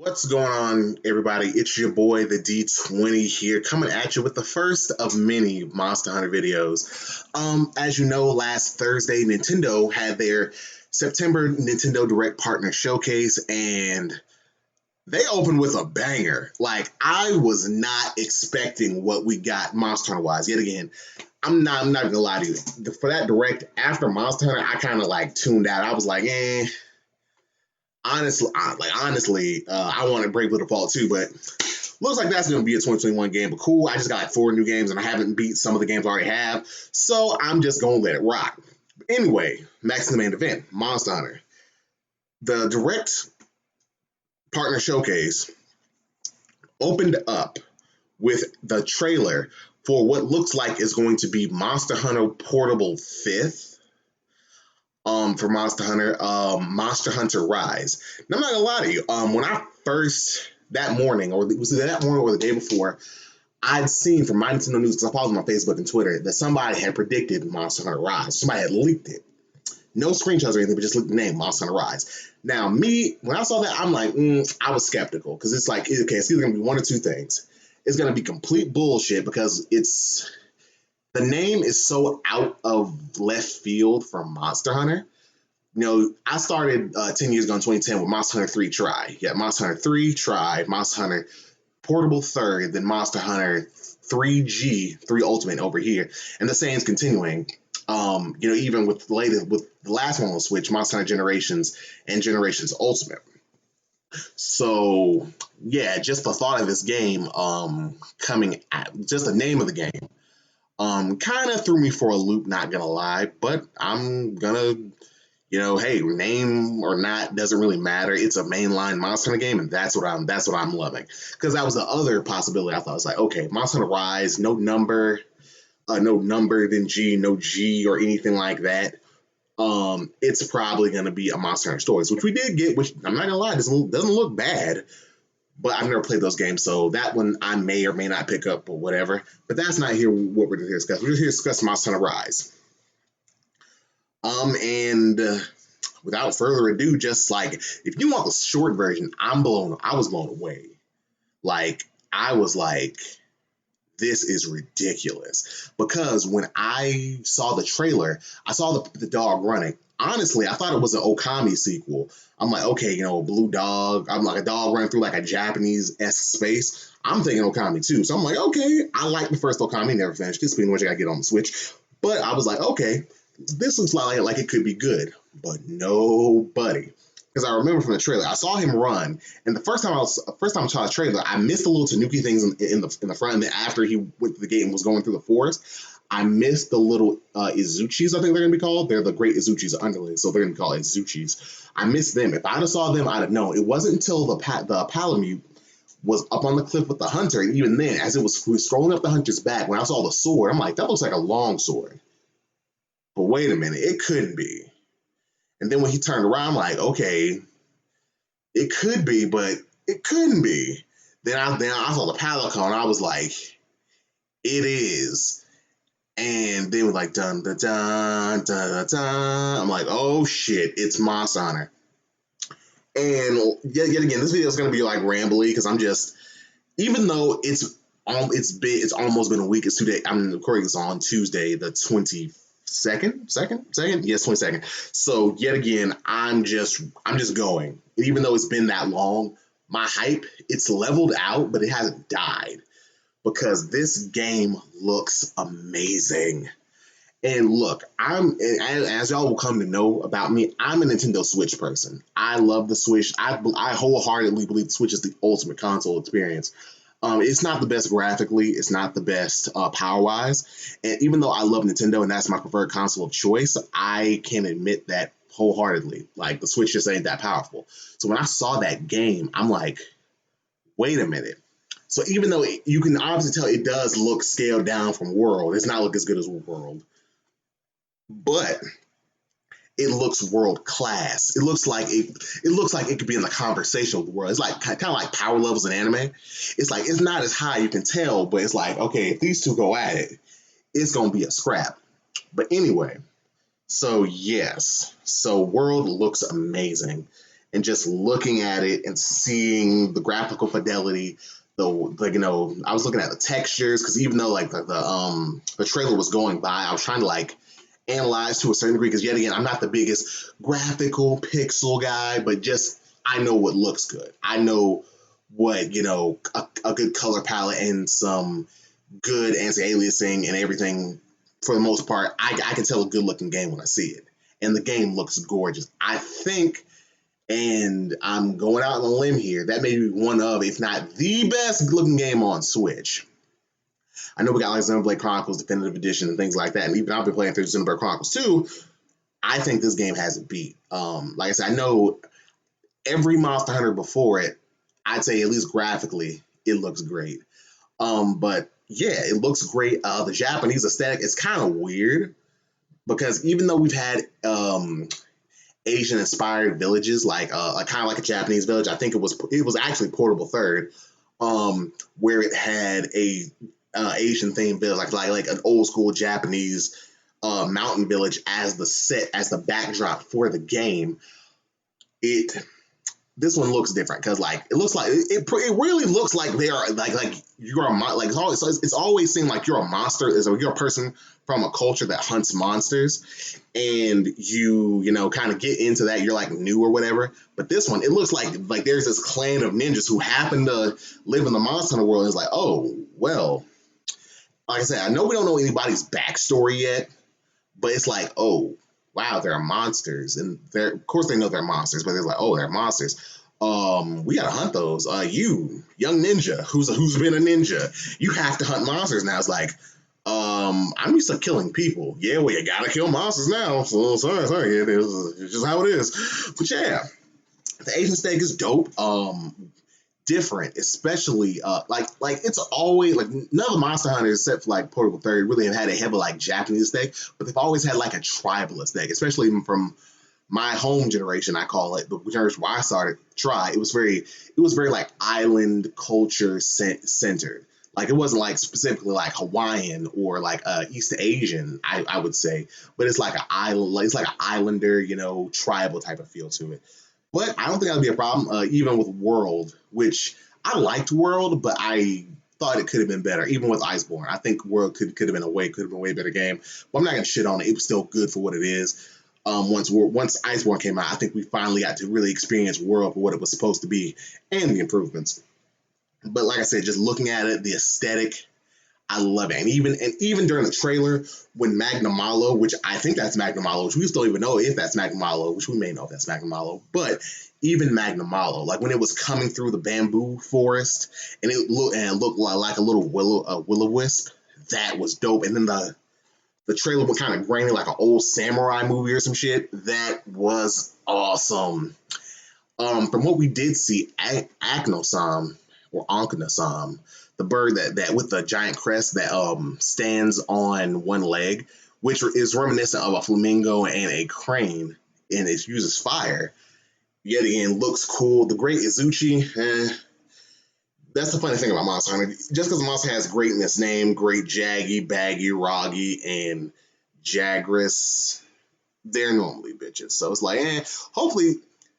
What's going on, everybody? It's your boy, the D20 here, coming at you with the first of many Monster Hunter videos. As you know, last Thursday, Nintendo had their September Nintendo Direct Partner Showcase, and they opened with a banger. Like, I was not expecting what we got Monster Hunter wise. Yet again, I'm not gonna lie to you. For that Direct after Monster Hunter, I kind of like tuned out. I was like, honestly, I want to break with default too, but looks like that's going to be a 2021 game. But cool, I just got like 4 new games, and I haven't beat some of the games I already have, so I'm just going to let it rock. Anyway, back to the main event, Monster Hunter. The Direct Partner Showcase opened up with the trailer for what looks like is going to be Monster Hunter Portable 5th. For Monster Hunter Rise. Now, I'm not gonna lie to you. When I first that morning, or was it that morning or the day before, I'd seen from my Nintendo News, because I followed them on Facebook and Twitter, that somebody had predicted Monster Hunter Rise. Somebody had leaked it. No screenshots or anything, but just leaked the name Monster Hunter Rise. Now, when I saw that, I'm like, I was skeptical, because it's like, okay, it's either gonna be one or two things. It's gonna be complete bullshit because the name is so out of left field from Monster Hunter. You know, I started 10 years ago in 2010 with Monster Hunter 3 Try. Yeah, Monster Hunter 3 Try, Monster Hunter Portable 3rd, then Monster Hunter 3G, 3 Ultimate over here. And the same is continuing. Even with the last one on Switch, Monster Hunter Generations and Generations Ultimate. So, yeah, just the thought of this game coming out, just the name of the game, kind of threw me for a loop, not gonna lie, but I'm gonna, hey, name or not doesn't really matter. It's a mainline Monster Hunter game, and that's what I'm loving. Because that was the other possibility. I thought, it was like, okay, Monster Hunter Rise, no number then G, no G or anything like that. It's probably gonna be a Monster Hunter Stories, which we did get, which I'm not gonna lie, doesn't look bad. But I've never played those games, so that one I may or may not pick up or whatever. But that's not here what we're here to discuss. We're just here to discuss Monster Hunter Rise. And without further ado, just like, if you want the short version, I was blown away. Like, I was like, this is ridiculous. Because when I saw the trailer, I saw the dog running. Honestly, I thought it was an Okami sequel. I'm like, okay, a blue dog. I'm like a dog running through like a Japanese-esque space. I'm thinking Okami too. So I'm like, okay, I like the first Okami, never finished it, speaking of which I gotta get on the Switch. But I was like, okay, this looks like it could be good. But nobody. Because I remember from the trailer, I saw him run, and the first time I saw the trailer, I missed the little Tanuki things in the front. And then after he went to the gate and was going through the forest, I missed the little Izuchis. I think they're gonna be called. They're the Great Izuchis underlings, so they're gonna be called Izuchis. I missed them. If I'd have saw them, I'd have known. It wasn't until the Palamute was up on the cliff with the hunter, and even then, as it was scrolling up the hunter's back, when I saw the sword, I'm like, that looks like a long sword. But wait a minute, it couldn't be. And then when he turned around, I'm like, okay, it could be, but it couldn't be. Then I saw the Palico, and I was like, it is. And then we're like, dun dun dun dun dun dun. I'm like, oh shit, it's Monster Hunter. And yet again, this video is gonna be like rambly because I'm just, even though it's almost been a week. It's 2 days. I'm recording this on Tuesday, the 22nd. Yes, 22nd. So yet again, I'm just going. Even though it's been that long, my hype, it's leveled out, but it hasn't died because this game looks amazing. And look, as y'all will come to know about me, I'm a Nintendo Switch person. I love the Switch. I wholeheartedly believe the Switch is the ultimate console experience. It's not the best graphically. It's not the best power-wise. And even though I love Nintendo and that's my preferred console of choice, I can admit that wholeheartedly. Like, the Switch just ain't that powerful. So when I saw that game, I'm like, wait a minute. So even though you can obviously tell it does look scaled down from World, it's not look as good as World. But it looks world class. It looks like it could be in the conversation with the world. It's like kind of like power levels in anime. It's like it's not as high, you can tell, but it's like, okay, if these two go at it, it's gonna be a scrap. But anyway, so yes, so World looks amazing. and just looking at it and seeing the graphical fidelity, I was looking at the textures because even though like the trailer was going by, I was trying to like analyze to a certain degree because yet again I'm not the biggest graphical pixel guy, but just I know what looks good. I know what a good color palette and some good anti-aliasing and everything. For the most part, I can tell a good looking game when I see it, and the game looks gorgeous. I think, and I'm going out on a limb here, that may be one of, if not the best looking game on Switch. I know we got like Xenoblade Chronicles Definitive Edition and things like that, and even I've been playing through Xenoblade Chronicles 2. I think this game has a beat. Like I said, I know every Monster Hunter before it, I'd say at least graphically, it looks great. But yeah, it looks great. The Japanese aesthetic is kind of weird because even though we've had Asian inspired villages, like kind of like a Japanese village, I think it was actually Portable Third, where it had a Asian themed village, like an old school Japanese mountain village as the backdrop for the game. This one looks different because like it looks like it really looks like they are like you're a like it's always seemed like you're a monster, you're a person from a culture that hunts monsters, and you kind of get into that, you're like new or whatever. But this one, it looks like there's this clan of ninjas who happen to live in the Monster Hunter world. And it's like, oh well, like I said, I know we don't know anybody's backstory yet, but it's like, oh wow, there are monsters, and of course they know they're monsters, but they're like, oh, they're monsters. We gotta hunt those. You, young ninja, who's been a ninja, you have to hunt monsters now. It's like, I'm used to killing people. Yeah, well, you gotta kill monsters now. So sorry, it's just how it is. But yeah, the Asian steak is dope. Different, especially like it's always like none of the Monster Hunters except for like Portable Third really have had a heavy like Japanese aesthetic, but they've always had like a tribal aesthetic, especially even from my home generation, I call it, the generation where I started try. It was very like island culture centered. Like it wasn't like specifically like Hawaiian or like East Asian, I would say, but it's like it's like an islander, tribal type of feel to it. But I don't think that would be a problem, even with World, which I liked World, but I thought it could have been better, even with Iceborne. I think World could have been a way better game. But I'm not gonna shit on it. It was still good for what it is. Once Iceborne came out, I think we finally got to really experience World for what it was supposed to be and the improvements. But like I said, just looking at it, the aesthetic, I love it. And even during the trailer, when Magna Malo, which I think that's Magna Malo, which we still don't even know if that's Magna Malo, which we may know if that's Magna Malo, but even Magna Malo, like when it was coming through the bamboo forest and it looked like a little will-o'-wisp, that was dope. And then the trailer was kind of grainy like an old samurai movie or some shit. That was awesome. From what we did see, Aknosam or Anknosam, the bird that with the giant crest that stands on one leg, which is reminiscent of a flamingo and a crane, and it uses fire. Yet again, looks cool. The Great Izuchi, that's the funny thing about Monster Hunter. Just because Monster has great in its name, Great Jaggy, Baggy, Roggy, and Jagras, they're normally bitches. So it's like, hopefully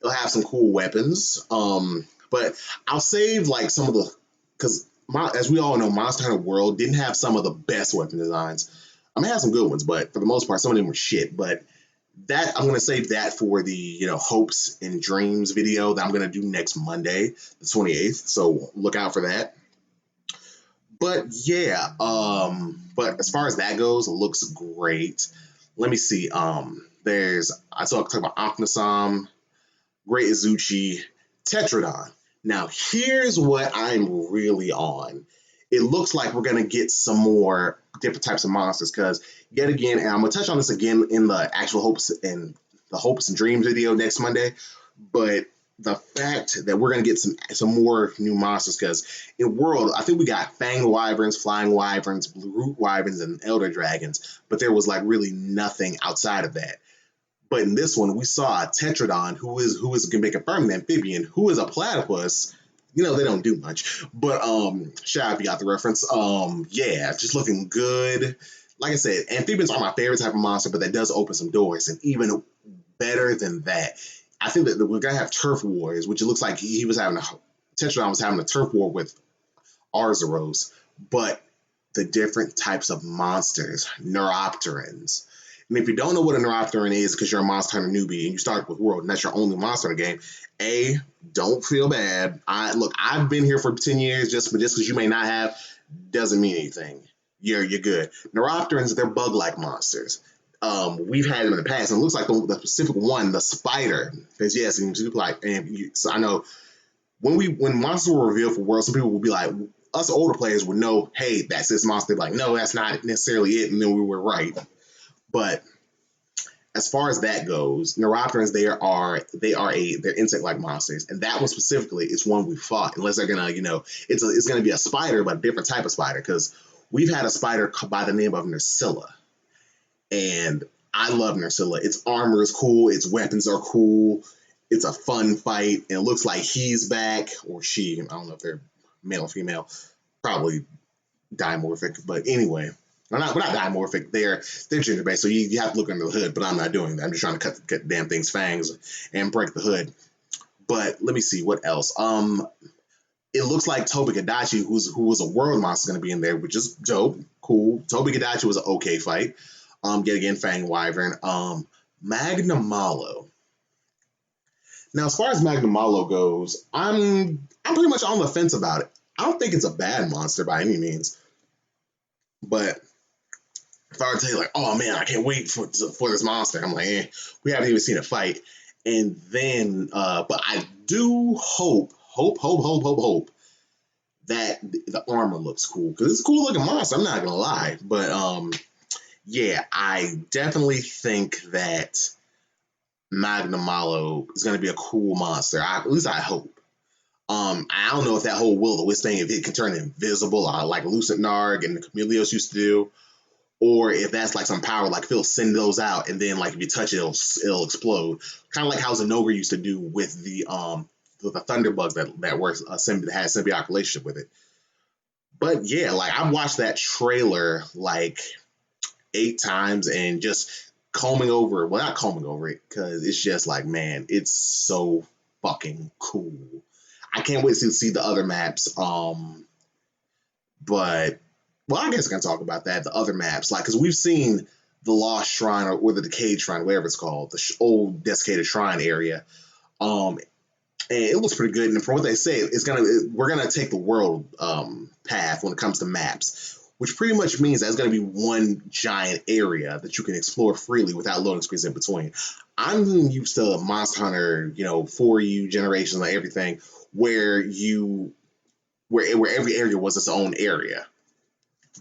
it'll have some cool weapons. But I'll save like some of the, because as we all know, Monster Hunter World didn't have some of the best weapon designs. I mean, it had some good ones, but for the most part, some of them were shit. But that I'm gonna save that for the hopes and dreams video that I'm gonna do next Monday, the 28th. So look out for that. But yeah, but as far as that goes, it looks great. Let me see. I talk about Aknosam, Great Izuchi, Tetradon. Now, here's what I'm really on. It looks like we're going to get some more different types of monsters because, yet again, and I'm going to touch on this again in the actual hopes and dreams video next Monday, but the fact that we're going to get some more new monsters because in World, I think we got Fang Wyverns, Flying Wyverns, Blue Root Wyverns, and Elder Dragons, but there was like really nothing outside of that. But in this one, we saw a Tetradon, who is going to be confirmed an amphibian, who is a platypus. They don't do much. But shout out if you got the reference. Yeah, just looking good. Like I said, amphibians are my favorite type of monster, but that does open some doors. And even better than that, I think that we're gonna have turf wars, which it looks like he was having Tetradon was having a turf war with Arzuros, but the different types of monsters, Neuropterans. And if you don't know what a Neuropteran is because you're a Monster Hunter newbie and you start with World and that's your only monster in the game, don't feel bad. I've been here for 10 years, just because you may not have doesn't mean anything. You're good. Neuropterans, they're bug-like monsters. We've had them in the past, and it looks like the specific one, the spider, because yes, and so I know when monsters were revealed for World, some people would be like, us older players would know, hey, that's this monster. Like, no, that's not necessarily it, and then we were right. But as far as that goes, Neuropterans, they're insect-like monsters, and that one specifically is one we fought. Unless they're gonna, it's gonna be a spider, but a different type of spider, because we've had a spider by the name of Nerscylla, and I love Nerscylla. Its armor is cool, its weapons are cool, it's a fun fight, and it looks like he's back, or she. I don't know if they're male or female, probably dimorphic, but anyway. We're not dimorphic. They're gender based, so you have to look under the hood. But I'm not doing that. I'm just trying to cut the damn thing's fangs and break the hood. But let me see what else. It looks like Tobi-Kadachi, who was a world monster, going to be in there, which is dope, cool. Tobi-Kadachi was an okay fight. Yet again, Fang Wyvern. Magnamalo. Now, as far as Magnamalo goes, I'm pretty much on the fence about it. I don't think it's a bad monster by any means, but if I were to tell you, like, oh man, I can't wait for this monster, I'm like, we haven't even seen it fight. And then, but I do hope that the armor looks cool, because it's a cool looking monster. I'm not gonna lie, but yeah, I definitely think that Magnamalo is gonna be a cool monster. At least I hope. I don't know if that whole Will-O-Wisp thing, if it can turn invisible, like Lucent Narg and the Chameleos used to do, or if that's like some power, like Phil send those out, and then like if you touch it, it'll explode. Kind of like how Zenogre used to do with the Thunderbugs that works that has symbiotic relationship with it. But yeah, like I've watched that trailer like 8 times and just not combing over it, because it's just like, man, it's so fucking cool. I can't wait to see the other maps. But well, I guess I can talk about that. The other maps, like, because we've seen the Lost Shrine or the Decayed Shrine, whatever it's called, the old desiccated shrine area. And it looks pretty good. And from what they say, we're gonna take the world path when it comes to maps, which pretty much means that it's gonna be one giant area that you can explore freely without loading screens in between. I'm used to Monster Hunter, 4U generations and everything, where every area was its own area.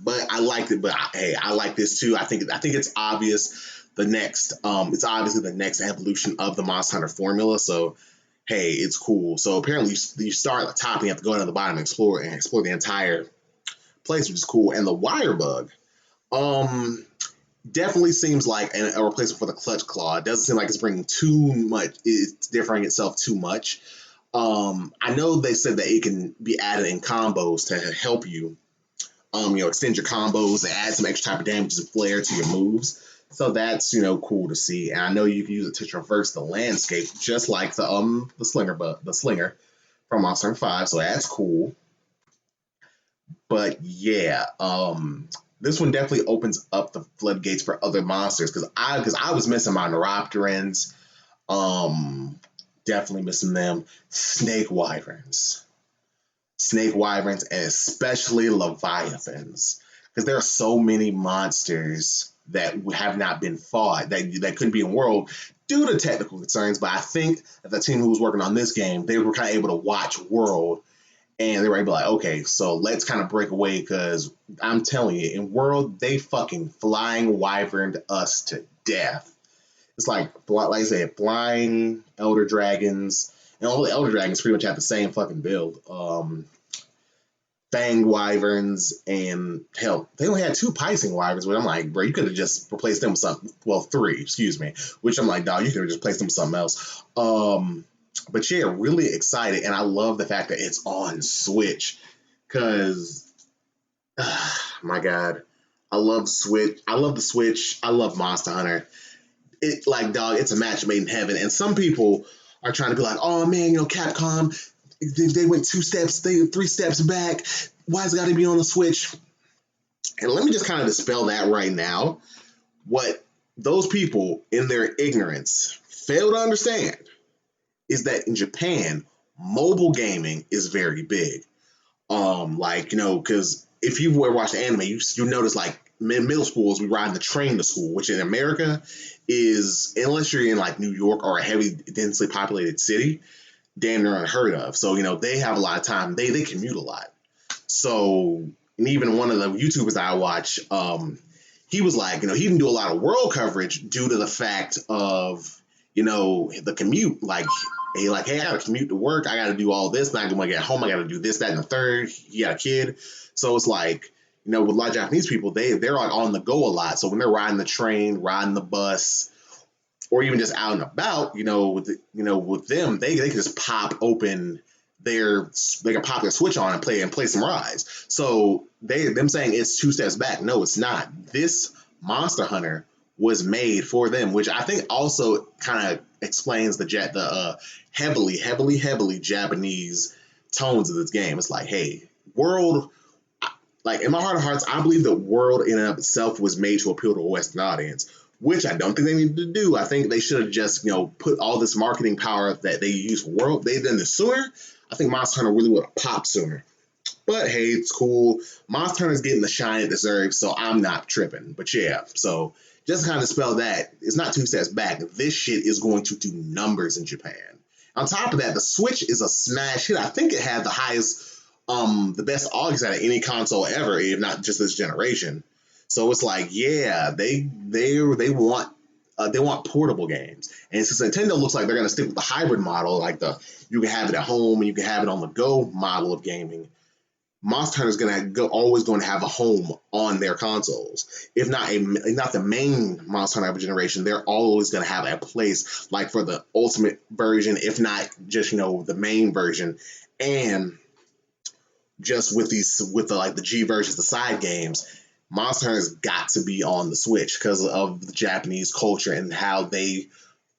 But I liked it. But hey, I like this too. I think it's obvious. It's obviously the next evolution of the Monster Hunter formula. So hey, it's cool. So apparently you start at the top, and you have to go down to the bottom and explore the entire place, which is cool. And the wire bug, definitely seems like a replacement for the clutch claw. It doesn't seem like it's bringing too much. It's differing itself too much. I know they said that it can be added in combos to help you, extend your combos and add some extra type of damage and flair to your moves. So that's, cool to see. And I know you can use it to traverse the landscape, just like the slinger from Monster Hunter 5. So that's cool. But yeah, this one definitely opens up the floodgates for other monsters, because I was missing my Neuropterans. Definitely missing them. Snake Wyverns, and especially Leviathans, because there are so many monsters that have not been fought that couldn't be in World due to technical concerns. But I think that the team who was working on this game, they were kind of able to watch World, and they were able to like, okay, so let's kind of break away, because I'm telling you, in World, they fucking flying wyverned us to death. It's like I said, flying elder dragons, and all the elder dragons pretty much have the same fucking build. Fang wyverns, and hell, they only had 2 Pising wyverns, but I'm like, bro, you could have just replaced them with something. Well, 3, excuse me. Which I'm like, dog, you could have just replaced them with something else. But yeah, really excited, and I love the fact that it's on Switch, because, my God, I love Switch. I love the Switch. I love Monster Hunter. Dog, it's a match made in heaven. And some people are trying to be like, oh man, Capcom, they went 3 steps back. Why's it got to be on the Switch? And let me just kind of dispel that right now. What those people, in their ignorance, fail to understand is that in Japan, mobile gaming is very big. Because if you've ever watched anime, you notice like middle schools, we ride the train to school, which in America is, unless you're in like New York or a heavy, densely populated city, damn near unheard of. So, they have a lot of time. They commute a lot. So, and even one of the YouTubers that I watch, he was like, he didn't do a lot of world coverage due to the fact of, the commute. Like, hey, I got to commute to work. I got to do all this. Not going to get home. I got to do this, that, and the third. He got a kid. So it's like, with a lot of Japanese people, they're like on the go a lot. So when they're riding the train, riding the bus, or even just out and about, with them, they can just pop open they can pop their Switch on and play some Rise. So them saying it's 2 steps back. No, it's not. This Monster Hunter was made for them, which I think also kind of explains the heavily Japanese tones of this game. It's like, hey, World, like in my heart of hearts, I believe that World in and of itself was made to appeal to a Western audience, which I don't think they needed to do. I think they should have just, put all this marketing power that they use for World, they done this sooner. I think Monster Hunter really would have popped sooner. But hey, it's cool. Monster Hunter's getting the shine it deserves, so I'm not tripping. But yeah, so just to kind of spell that, it's not 2 steps back. This shit is going to do numbers in Japan. On top of that, the Switch is a smash hit. I think it had the highest, the best audience out of any console ever, if not just this generation. So it's like, yeah, they want portable games. And since Nintendo looks like they're going to stick with the hybrid model, like you can have it at home and you can have it on the go model of gaming, Monster Hunter is always going to have a home on their consoles. If not the main Monster Hunter generation, they're always going to have a place, like for the Ultimate version, if not just the main version, and just with the G versions, the side games. Monster Hunter's got to be on the Switch because of the Japanese culture and how they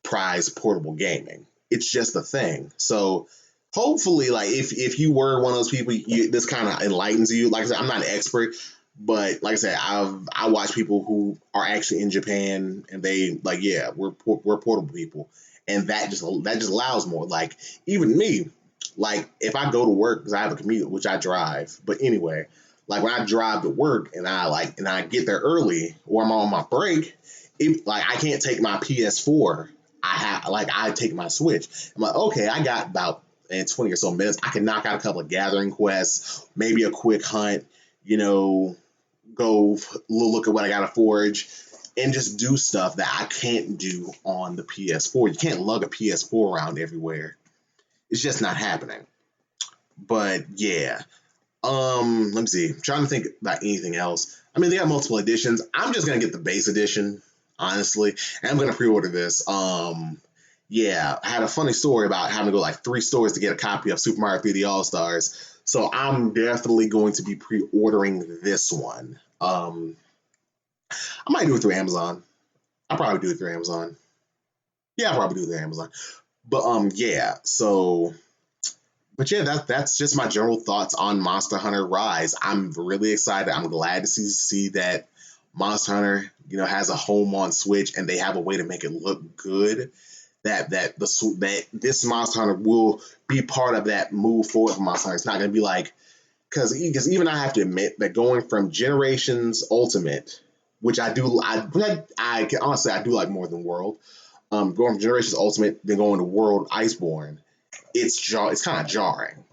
prize portable gaming. It's just a thing. So hopefully, like if you were one of those people, this kind of enlightens you. Like I said, I'm not an expert, but like I said, I watch people who are actually in Japan and they like, yeah, we're portable people, and that just allows more. Like even me, like if I go to work because I have a commute, which I drive, but anyway. Like when I drive to work and I get there early or I'm on my break, I can't take my PS4. I take my Switch. I'm like, okay, I got about 20 or so minutes. I can knock out a couple of gathering quests, maybe a quick hunt, go look at what I got to forage, and just do stuff that I can't do on the PS4. You can't lug a PS4 around everywhere. It's just not happening. But yeah. Let me see. I'm trying to think about anything else. I mean, they got multiple editions. I'm just gonna get the base edition, honestly, and I'm gonna pre-order this. Yeah, I had a funny story about having to go like 3 stores to get a copy of Super Mario 3D All Stars. So I'm definitely going to be pre-ordering this one. I might do it through Amazon. I'll probably do it through Amazon. Yeah, I'll probably do it through Amazon. But yeah, so. But yeah, that's just my general thoughts on Monster Hunter Rise. I'm really excited. I'm glad to see that Monster Hunter, has a home on Switch and they have a way to make it look good. That this Monster Hunter will be part of that move forward for Monster Hunter. It's not going to be like because even I have to admit that going from Generations Ultimate, which I do, I honestly I do like more than World. Going from Generations Ultimate, then going to World Iceborne. It's kind of jarring.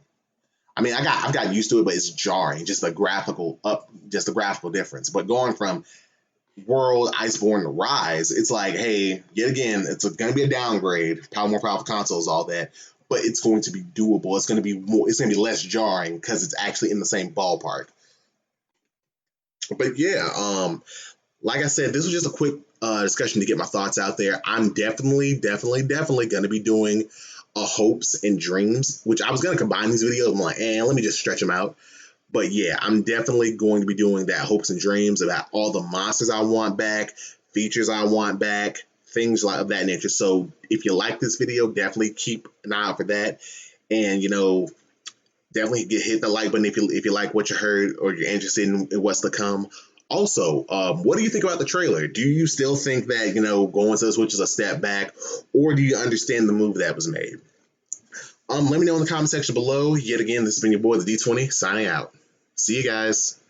I mean, I've gotten used to it, but it's jarring. Just the graphical difference. But going from World Iceborne to Rise, it's like, hey, yet again, it's going to be a downgrade. More powerful consoles, all that, but it's going to be doable. It's going to be more. It's going to be less jarring because it's actually in the same ballpark. But yeah, like I said, this was just a quick discussion to get my thoughts out there. I'm definitely going to be doing hopes and dreams, which I was going to combine these videos. I'm like, let me just stretch them out. But yeah, I'm definitely going to be doing that hopes and dreams about all the monsters I want back, features I want back, things like of that nature. So if you like this video, definitely keep an eye out for that. And, definitely hit the like button if you like what you heard or you're interested in what's to come. Also, what do you think about the trailer? Do you still think that, going to the Switch is a step back, or do you understand the move that was made? Let me know in the comment section below. Yet again, this has been your boy, the D20, signing out. See you guys.